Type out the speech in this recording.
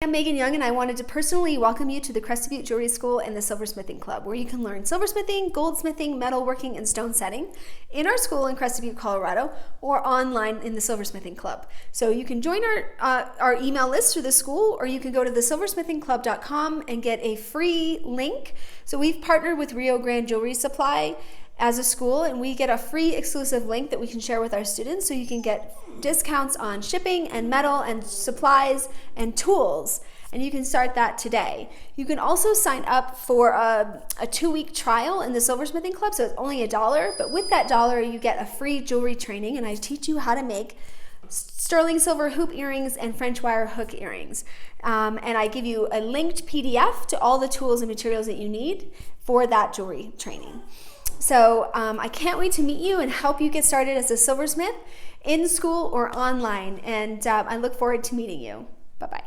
I'm Megan Young, and I wanted to personally welcome you to the Crested Butte Jewelry School and the Silversmithing Club, where you can learn silversmithing, goldsmithing, metalworking, and stone setting in our school in Crested Butte, Colorado, or online in the Silversmithing Club. So you can join our email list through the school, or you can go to thesilversmithingclub.com and get a free link. So we've partnered with Rio Grande Jewelry Supply as a school, and we get a free exclusive link that we can share with our students, so you can get discounts on shipping and metal and supplies and tools, and you can start that today. You can also sign up for a 2-week trial in the Silversmithing Club, so it's only $1, but with that $1 you get a free jewelry training, and I teach you how to make sterling silver hoop earrings and French wire hook earrings. And I give you a linked PDF to all the tools and materials that you need for that jewelry training. So I can't wait to meet you and help you get started as a silversmith in school or online, and I look forward to meeting you. Bye-bye.